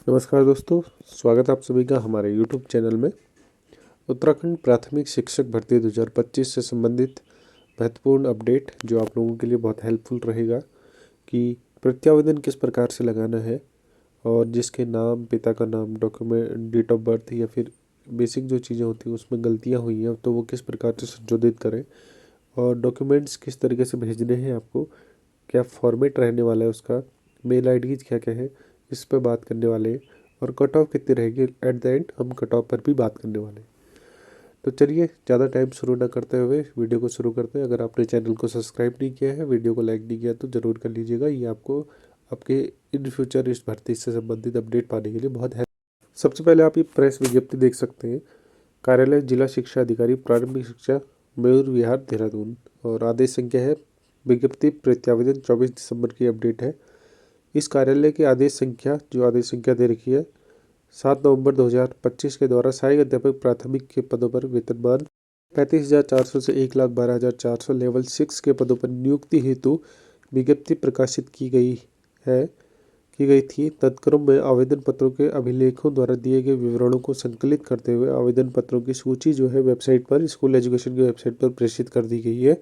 नमस्कार दोस्तों, स्वागत है आप सभी का हमारे यूट्यूब चैनल में। उत्तराखंड प्राथमिक शिक्षक भर्ती 2025 से संबंधित महत्वपूर्ण अपडेट जो आप लोगों के लिए बहुत हेल्पफुल रहेगा कि प्रत्यावेदन किस प्रकार से लगाना है और जिसके नाम, पिता का नाम, डॉक्यूमेंट, डेट ऑफ बर्थ या फिर बेसिक जो चीज़ें होती हैं उसमें गलतियाँ हुई हैं तो वो किस प्रकार से संशोधित करें और डॉक्यूमेंट्स किस तरीके से भेजने हैं आपको, क्या फॉर्मेट रहने वाला है उसका, मेल आईडीज क्या क्या है, इस पर बात करने वाले हैं और कट ऑफ कितनी रहेगी। एट द एंड हम कट ऑफ पर भी बात करने वाले हैं। तो चलिए ज़्यादा टाइम शुरू ना करते हुए वीडियो को शुरू करते हैं। अगर आपने चैनल को सब्सक्राइब नहीं किया है, वीडियो को लाइक नहीं किया तो ज़रूर कर लीजिएगा। ये आपको आपके इन फ्यूचर इस भर्ती से संबंधित अपडेट पाने के लिए बहुत हेल्प। सबसे पहले आप ये प्रेस विज्ञप्ति देख सकते हैं। कार्यालय जिला शिक्षा अधिकारी प्रारंभिक शिक्षा मयूर विहार देहरादून और आदेश संख्या है। विज्ञप्ति प्रत्यावेदन 24 दिसंबर की अपडेट है। इस कार्यालय की आदेश संख्या दे रखी है 7 नवंबर 2025 के द्वारा सहायक अध्यापक प्राथमिक के पदों पर वेतनमान 35,400 से 1,12,400 लेवल 6 के पदों पर नियुक्ति हेतु विज्ञप्ति प्रकाशित की गई थी। तत्क्रम में आवेदन पत्रों के अभिलेखों द्वारा दिए गए विवरणों को संकलित करते हुए आवेदन पत्रों की सूची जो है वेबसाइट पर, स्कूल एजुकेशन की वेबसाइट पर प्रेषित कर दी गई है।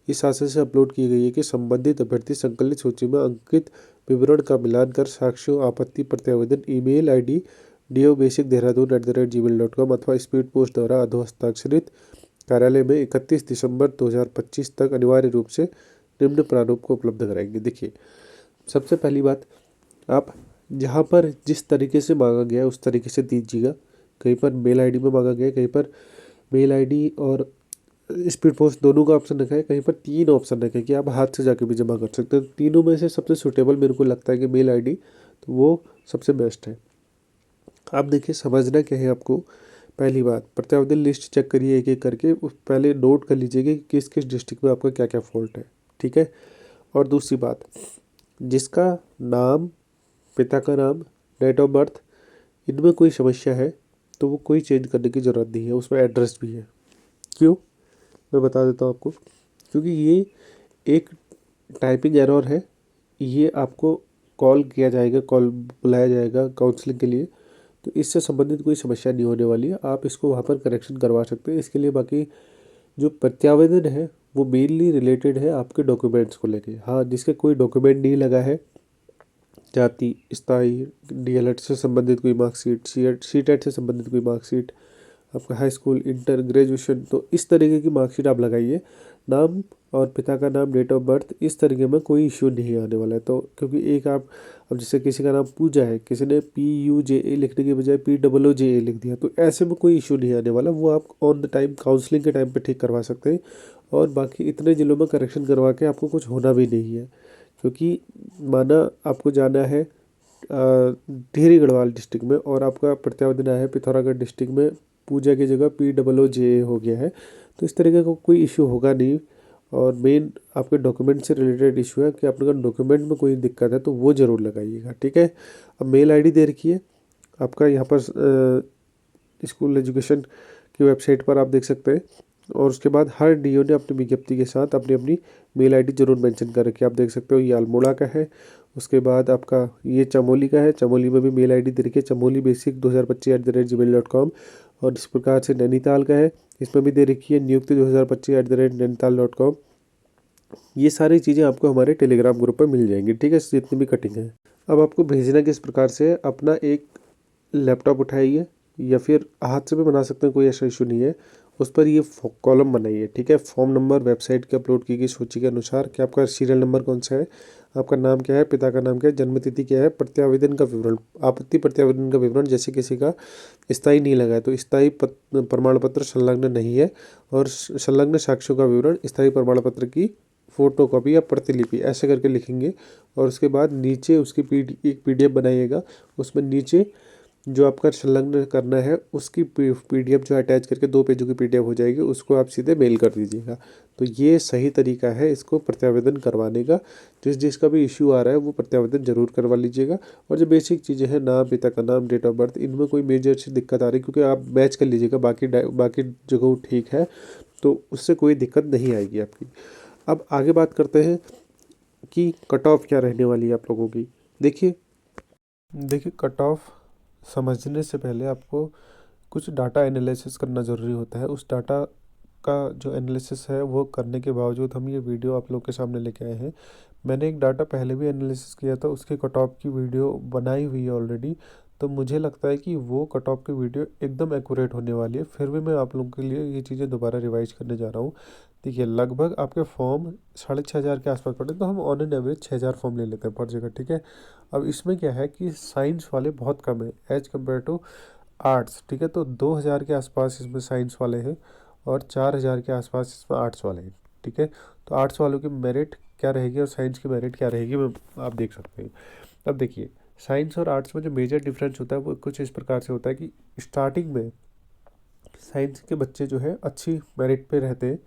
इस आशय से अपलोड की गई है कि संबंधित अभ्यर्थी संकलित सूची में अंकित विवरण का मिलान कर साक्ष्यों, आपत्ति प्रत्यावेदन, ईमेल आईडी do-देहरादून@gmail.com अथवा स्पीड पोस्ट द्वारा अधोहस्ताक्षरित कार्यालय में 31 दिसंबर 2025 तक अनिवार्य रूप से निम्न प्रारूप को उपलब्ध कराएंगे। देखिए, सबसे पहली बात, आप जहाँ पर जिस तरीके से मांगा गया है उस तरीके से दीजिएगा। कहीं पर मेल आईडी में मांगा गया है, कहीं पर मेल आईडी और स्पीड पोस्ट दोनों का ऑप्शन रखा है, कहीं पर 3 ऑप्शन रखे कि आप हाथ से जाके भी जमा कर सकते हैं। तीनों में से सबसे सूटेबल मेरे को लगता है कि मेल आईडी, तो वो सबसे बेस्ट है। आप देखिए, समझना क्या है आपको। पहली बात, प्रत्यावेदन लिस्ट चेक करिए एक एक करके, पहले नोट कर लीजिएगा कि किस किस डिस्ट्रिक्ट में आपका क्या क्या फॉल्ट है, ठीक है। और दूसरी बात, जिसका नाम, पिता का नाम, डेट ऑफ बर्थ, इनमें कोई समस्या है तो वो कोई चेंज करने की ज़रूरत नहीं है। उसमें एड्रेस भी है। क्यों, मैं बता देता हूँ आपको। क्योंकि ये एक टाइपिंग एरर है। ये आपको कॉल किया जाएगा, कॉल बुलाया जाएगा काउंसलिंग के लिए, तो इससे संबंधित कोई समस्या नहीं होने वाली है। आप इसको वहाँ पर करेक्शन करवा सकते हैं। इसके लिए बाकी जो प्रत्यावेदन है वो मेनली रिलेटेड है आपके डॉक्यूमेंट्स को लेके। हाँ, जिसके कोई डॉक्यूमेंट नहीं लगा है, जाति, स्थाई, डीएलएड से संबंधित कोई मार्कशीट, सीटेट से संबंधित कोई मार्कशीट, आपका हाई स्कूल, इंटर, ग्रेजुएशन, तो इस तरीके की मार्कशीट आप लगाइए। नाम और पिता का नाम, डेट ऑफ बर्थ, इस तरीके में कोई इश्यू नहीं आने वाला है। तो क्योंकि एक आप, अब जैसे किसी का नाम पूजा है, किसी ने PUJA लिखने के बजाय POOJA लिख दिया, तो ऐसे में कोई इशू नहीं आने वाला। वो आप ऑन द टाइम काउंसलिंग के टाइम पे ठीक करवा सकते हैं। और बाकी इतने जिलों में करेक्शन करवा के आपको कुछ होना भी नहीं है। क्योंकि माना आपको जाना है टिहरी गढ़वाल डिस्ट्रिक्ट में और आपका प्रत्यावेदन आया है पिथौरागढ़ डिस्ट्रिक्ट में, पूजा की जगह POOJA हो गया है, तो इस तरीके का कोई इशू होगा नहीं। और मेन आपके डॉक्यूमेंट से रिलेटेड इशू है कि आपके डॉक्यूमेंट में कोई दिक्कत है तो वो ज़रूर लगाइएगा, ठीक है। अब मेल आईडी दे रखी है आपका यहाँ पर, स्कूल एजुकेशन की वेबसाइट पर आप देख सकते हैं। और उसके बाद हर डीओ ने अपनी विज्ञप्ति के साथ अपनी अपनी मेल आईडी जरूर मेंशन कर रखी है। आप देख सकते हो ये अल्मोड़ा का है, उसके बाद आपका ये चमोली का है, चमोली में भी मेल आईडी दे रखी है चमोली बेसिक 2025@gmail.com। और इस प्रकार से नैनीताल का है, इसमें भी दे रखी है नियुक्ति 2025@nainital.com। ये सारी चीज़ें आपको हमारे टेलीग्राम ग्रुप पर मिल जाएंगी, ठीक है, जितनी भी कटिंग है। अब आपको भेजना किस प्रकार से है, अपना एक लैपटॉप उठाइए या फिर हाथ से भी बना सकते हैं, कोई ऐसा इशू नहीं है। उस पर ये कॉलम बनाइए, ठीक है। फॉर्म नंबर वेबसाइट के अपलोड की गई सूची के अनुसार कि आपका सीरियल नंबर कौन सा है, आपका नाम क्या है, पिता का नाम क्या है, जन्मतिथि क्या है, प्रत्यावेदन का विवरण, आपत्ति प्रत्यावेदन का विवरण, जैसे किसी का स्थायी नहीं लगा है तो स्थायी प्रमाण पत्र संलग्न नहीं है, और संलग्न साक्ष्यों का विवरण, स्थायी प्रमाण पत्र की फोटो कॉपी या प्रतिलिपि, ऐसे करके लिखेंगे। और उसके बाद नीचे उसकी एक PDF बनाइएगा। उसमें नीचे जो आपका संलग्न करना है उसकी PDF जो अटैच करके 2 पेजों की PDF हो जाएगी, उसको आप सीधे मेल कर दीजिएगा। तो ये सही तरीका है इसको प्रत्यावेदन करवाने का। जिसका भी इश्यू आ रहा है वो प्रत्यावेदन जरूर करवा लीजिएगा। और जो बेसिक चीज़ें हैं, नाम, पिता का नाम, डेट ऑफ बर्थ, इनमें कोई मेजर सी दिक्कत आ रही है क्योंकि आप मैच कर लीजिएगा, बाकी जगह ठीक है, तो उससे कोई दिक्कत नहीं आएगी आपकी। अब आगे बात करते हैं कि कट ऑफ क्या रहने वाली है आप लोगों की। देखिए, कट ऑफ समझने से पहले आपको कुछ डाटा एनालिसिस करना ज़रूरी होता है। उस डाटा का जो एनालिसिस है वो करने के बावजूद हम ये वीडियो आप लोग के सामने लेके आए हैं। मैंने एक डाटा पहले भी एनालिसिस किया था, उसके कट ऑफ की वीडियो बनाई हुई है ऑलरेडी। तो मुझे लगता है कि वो कट ऑफ की वीडियो एकदम एक्यूरेट होने वाली है। फिर भी मैं आप लोगों के लिए ये चीज़ें दोबारा रिवाइज करने जा रहा हूँ। देखिए, लगभग आपके फॉर्म 6,500 के आसपास पड़े, तो हम ऑन एन एवरेज 6,000 फॉर्म ले लेते हैं पर जगह, ठीक है। अब इसमें क्या है कि साइंस वाले बहुत कम है एज़ कम्पेयर टू आर्ट्स, ठीक है। तो 2,000 के आसपास इसमें साइंस वाले हैं और 4,000 के आसपास इसमें आर्ट्स वाले हैं, ठीक है। तो आर्ट्स वालों की मेरिट क्या रहेगी और साइंस की मेरिट क्या रहेगी, मैं आप देख सकते हैं। अब देखिए, साइंस और आर्ट्स में जो मेजर डिफरेंस होता है वो कुछ इस प्रकार से होता है कि स्टार्टिंग में साइंस के बच्चे जो है अच्छी मेरिट पे रहते हैं,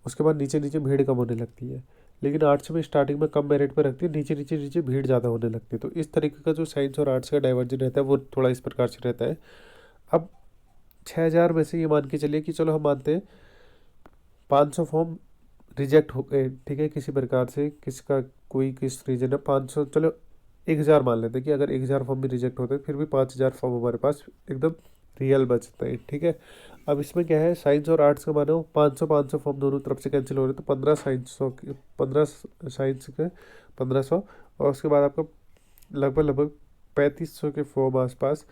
उसके बाद नीचे नीचे भीड़ कम होने लगती है। लेकिन आर्ट्स में स्टार्टिंग में कम मेरिट पे रखती है, नीचे नीचे नीचे भीड़ ज़्यादा होने लगती है। तो इस तरीके का जो साइंस और आर्ट्स का डाइवर्जन रहता है वो थोड़ा इस प्रकार से रहता है। अब 6,000 में से ये मान के चलिए कि चलो हम मानते हैं 500 फॉर्म रिजेक्ट हो गए, ठीक है, किसी प्रकार से, किसका कोई किस रीजन है, 500, चलो 1,000 मान लेते हैं कि अगर 1,000 फॉर्म भी रिजेक्ट होते हैं फिर भी 5,000 फॉर्म हमारे पास एकदम रियल बचते हैं, ठीक है। अब इसमें क्या है, साइंस और आर्ट्स का मानो 500 फॉर्म दोनों तरफ से कैंसिल हो रहे हैं, तो 15 साइंस के 1,500, और उसके बाद आपका लगभग 3,500 के फॉर्म आसपास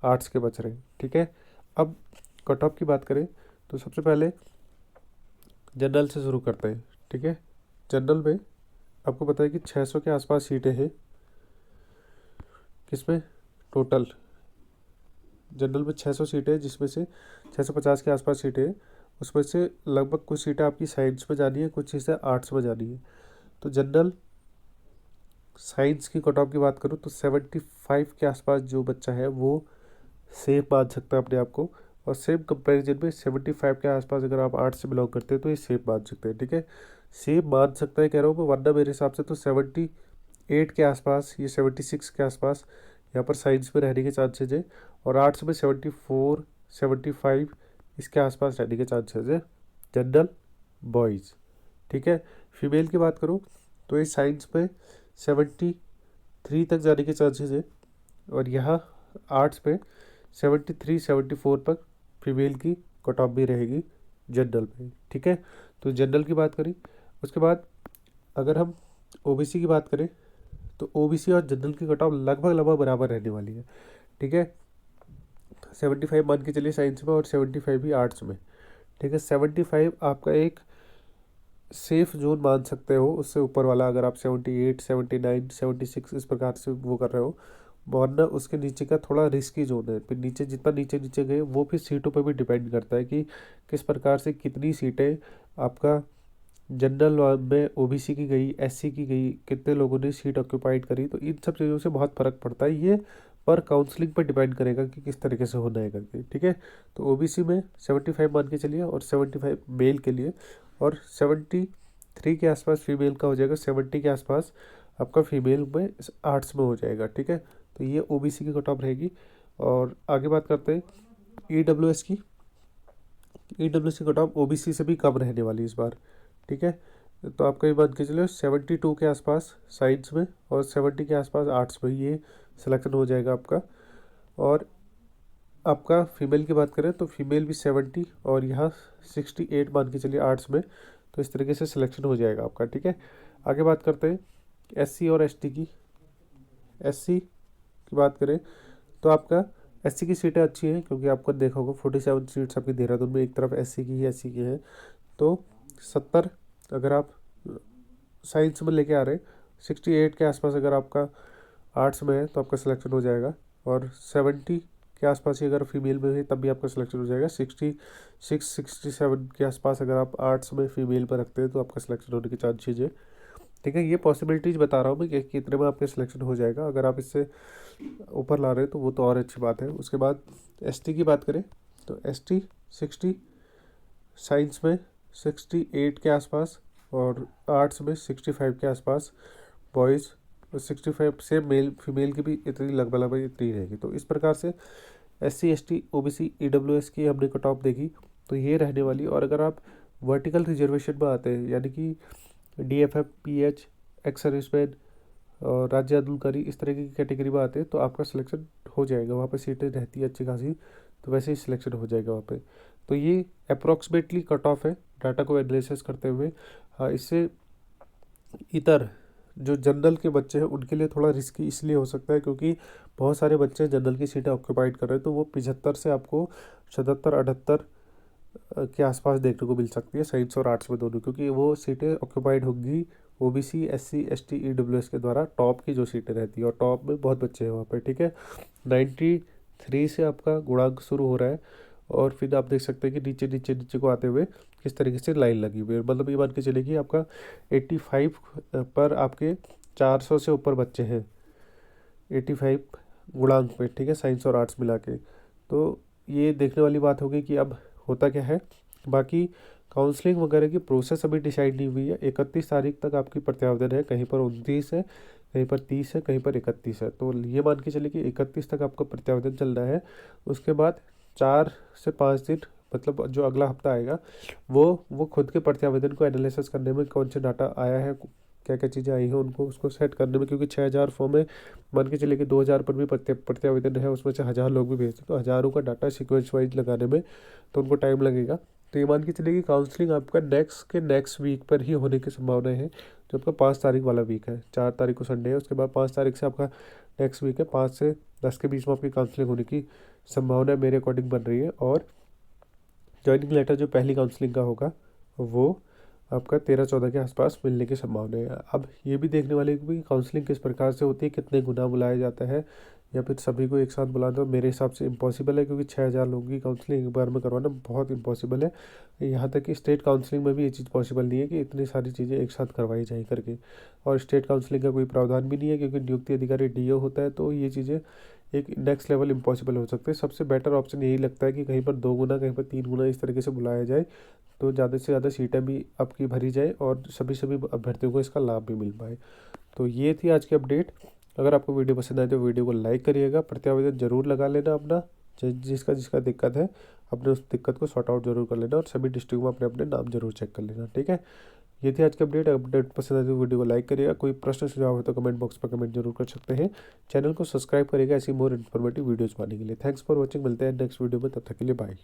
आर्ट्स के बच रहे हैं, ठीक है। अब कट ऑफ की बात करें तो सबसे पहले जनरल से शुरू करते हैं, ठीक है। जनरल में आपको पता है कि 600 के आसपास सीटें हैं, किसमें, टोटल जनरल में 600 सीटें हैं, जिसमें से 650 के आसपास सीटें हैं। उसमें से लगभग कुछ सीटें आपकी साइंस में जानी है, कुछ चीज़ें आर्ट्स में जानी है। तो जनरल साइंस की कट ऑफ की बात करूँ तो 75 के आसपास जो बच्चा है वो सेफ मान सकता है अपने आप को, और सेम कंपैरिजन में 75 के आसपास अगर आप आर्ट्स से बिलोंग करते हैं तो ये सेफ मान सकते हैं, ठीक है। सेफ मान सकता है कह रहा हूँ मैं, वरना मेरे हिसाब से तो 78 के आसपास, ये 76 के आसपास यहाँ पर साइंस में रहने के चांसेज है, और आर्ट्स में 74 75 इसके आसपास रहने के चांसेज है जनरल बॉयज़, ठीक है। फीमेल की बात करूँ तो ये साइंस में 73 तक जाने के चांसेस है, और यहाँ आर्ट्स पे 73 74 तक फीमेल की कट ऑफ भी रहेगी जनरल में, ठीक है। तो जनरल की बात करें, उसके बाद अगर हम ओबीसी की बात करें तो ओबीसी और जनरल की कट ऑफ लगभग बराबर रहने वाली है, ठीक है। 75 मान के चलिए साइंस में और 75 भी आर्ट्स में, ठीक है। 75 आपका एक सेफ जोन मान सकते हो, उससे ऊपर वाला अगर आप 78 79 76 इस प्रकार से वो कर रहे हो, वरना उसके नीचे का थोड़ा रिस्की जोन है। फिर नीचे जितना नीचे नीचे गए वो फिर सीटों पर भी डिपेंड करता है कि किस प्रकार से कितनी सीटें आपका जनरल में ओबीसी की गई, एससी की गई, कितने लोगों ने सीट ऑक्यूपाइड करी। तो इन सब चीज़ों से बहुत फ़र्क पड़ता है, ये पर काउंसलिंग पर डिपेंड करेगा कि किस तरीके से होना है करके, ठीक है। तो ओबीसी में 75 मान के चलिए, और 75 मेल के लिए, और 73 के आसपास फीमेल का हो जाएगा, 70 के आसपास आपका फीमेल में आर्ट्स में हो जाएगा, ठीक है। तो ये ओबीसी की कट ऑफ रहेगी। और आगे बात करते हैं ईडब्ल्यूएस की। ईडब्ल्यूएस की कट ऑफ ओबीसी से भी कम रहने वाली इस बार, ठीक है। तो आपका ये मान के चलिए 72 के आसपास साइंस में और 70 के आसपास आर्ट्स में ये सिलेक्शन हो जाएगा आपका। और आपका फीमेल की बात करें तो फीमेल भी 70 और यहाँ 68 मान के चलिए आर्ट्स में। तो इस तरीके से सिलेक्शन हो जाएगा आपका, ठीक है। आगे बात करते हैं एससी और एसटी की। एससी की बात करें तो आपका एससी की सीटें अच्छी हैं, क्योंकि आपको देखा होगा 47 सीट्स आपकी देहरादून में एक तरफ एससी की है। तो 70 अगर आप साइंस में लेके आ रहे हैं, 68 के आसपास अगर आपका आर्ट्स में है तो आपका सिलेक्शन हो जाएगा, और 70 के आसपास ही अगर फीमेल में है तब भी आपका सिलेक्शन हो जाएगा। 66 67 के आसपास अगर आप आर्ट्स में फीमेल पर रखते हैं तो आपका सिलेक्शन होने के चांसेज है, ठीक है। ये पॉसिबिलिटीज़ बता रहा हूँ मैं कि कितने में आपका सिलेक्शन हो जाएगा। अगर आप इससे ऊपर ला रहे हैं तो वो तो और अच्छी बात है। उसके बाद एसटी की बात करें तो एसटी 60, साइंस में 68 के आसपास, और आर्ट्स में 65 के आसपास बॉयज़, और 65 से मेल फीमेल की भी इतनी लगभग इतनी रहेगी। तो इस प्रकार से एससी एसटी ओबीसी ईडब्ल्यूएस की हमने कट ऑफ देखी, तो ये रहने वाली। और अगर आप वर्टिकल रिजर्वेशन में आते हैं, यानी कि डीएफएफ पीएच एक्स सर्विसमैन और राज्य आंदोलनकारी, इस तरह की कैटेगरी में आते हैं, तो आपका सिलेक्शन हो जाएगा, वहाँ पे सीटें रहती है अच्छी खासी, तो वैसे ही सिलेक्शन हो जाएगा वहाँ पे। तो ये अप्रॉक्सीमेटली कट ऑफ है डाटा को एनालिसिस करते हुए। हाँ, इससे इतर जो जनरल के बच्चे हैं उनके लिए थोड़ा रिस्की इसलिए हो सकता है क्योंकि बहुत सारे बच्चे जनरल की सीटें ऑक्यूपाइड कर रहे हैं, तो वो 75 से आपको 77-78 के आसपास देखने को मिल सकती है साइंस और आर्ट्स में दोनों, क्योंकि वो सीटें ऑक्यूपाइड होंगी ओबीसी एससी एसटी ईडब्ल्यूएस के द्वारा टॉप की जो सीटें रहती है, और टॉप में बहुत बच्चे हैं वहाँ पर, ठीक है। 93 से आपका गुणांक शुरू हो रहा है और फिर आप देख सकते हैं कि नीचे नीचे नीचे को आते हुए किस तरीके से लाइन लगी हुई है। मतलब ये मान के चलिए कि आपका 85 पर आपके 400 से ऊपर बच्चे हैं 85 गुणांक पे, ठीक है, साइंस और आर्ट्स मिला के। तो ये देखने वाली बात होगी कि अब होता क्या है। बाकी काउंसलिंग वगैरह की प्रोसेस अभी डिसाइड नहीं हुई है। 31 तारीख तक आपकी प्रत्यावेदन है, कहीं पर 29 है, कहीं पर 30 है, कहीं पर 31 है। तो ये मान के चलिए कि 31 तक आपका प्रत्यावेदन चल रहा है। उसके बाद 4 से 5 दिन, मतलब जो अगला हफ्ता आएगा, वो खुद के प्रत्यावेदन को एनालिसिस करने में कौन से डाटा आया है, क्या क्या चीज़ें आई हैं, उनको उसको सेट करने में, क्योंकि 6000 फॉर्म है, मान के चलिए कि 2000 पर भी प्रत्यावेदन है, उसमें से 1000 लोग भी भेजते हैं, तो हज़ारों का डाटा सीक्वेंस वाइज लगाने में तो उनको टाइम लगेगा। तो ये मान के चलिए कि काउंसलिंग आपका नेक्स्ट वीक पर ही होने की संभावना है, जो आपका 5 तारीख वाला वीक है। 4 तारीख को संडे है, उसके बाद 5 तारीख से आपका नेक्स्ट वीक है, 5 से 10 के बीच में आपकी काउंसलिंग होने की संभावना मेरे अकॉर्डिंग बन रही है। और ज्वाइनिंग लेटर जो पहली काउंसलिंग का होगा वो आपका 13-14 के आसपास मिलने की संभावना है। अब ये भी देखने वाले कि काउंसलिंग किस प्रकार से होती है, कितने गुना बुलाया जाता है, या फिर सभी को एक साथ बुला दो। मेरे हिसाब से इम्पॉसिबल है, क्योंकि 6000 लोगों की काउंसलिंग एक बार में करवाना बहुत इम्पॉसिबल है। यहाँ तक कि स्टेट काउंसलिंग में भी ये चीज़ पॉसिबल नहीं है कि इतनी सारी चीज़ें एक साथ करवाई जाए करके। और स्टेट काउंसलिंग का कोई प्रावधान भी नहीं है, क्योंकि नियुक्ति अधिकारी डीओ होता है, तो ये चीज़ें एक नेक्स्ट लेवल इम्पॉसिबल हो सकते हैं। सबसे बेटर ऑप्शन यही लगता है कि कहीं पर 2 गुना, कहीं पर 3 गुना इस तरीके से बुलाया जाए, तो ज़्यादा से ज़्यादा सीटें भी आपकी भरी जाए और सभी अभ्यर्थियों को इसका लाभ भी मिल पाए। तो ये थी आज की अपडेट। अगर आपको वीडियो पसंद आए तो वीडियो को लाइक करिएगा, प्रत्यावेदन जरूर लगा लेना अपना, जिसका जिसका दिक्कत है अपने उस दिक्कत को सॉर्ट आउट जरूर कर लेना, और सभी डिस्ट्रिक्ट में अपने अपने नाम जरूर चेक कर लेना, ठीक है। ये थी आज की अपडेट पसंद आए तो वीडियो को लाइक करिएगा। कोई प्रश्न सुझाव हो तो कमेंट बॉक्स पर कमेंट जरूर कर सकते हैं। चैनल को सब्सक्राइब करिएगा ऐसी मोर इन्फॉर्मेटिव वीडियोज़ पाने के लिए। थैंक्स फॉर वॉचिंग, मिलते हैं नेक्स्ट वीडियो में, तब तक के लिए बाय।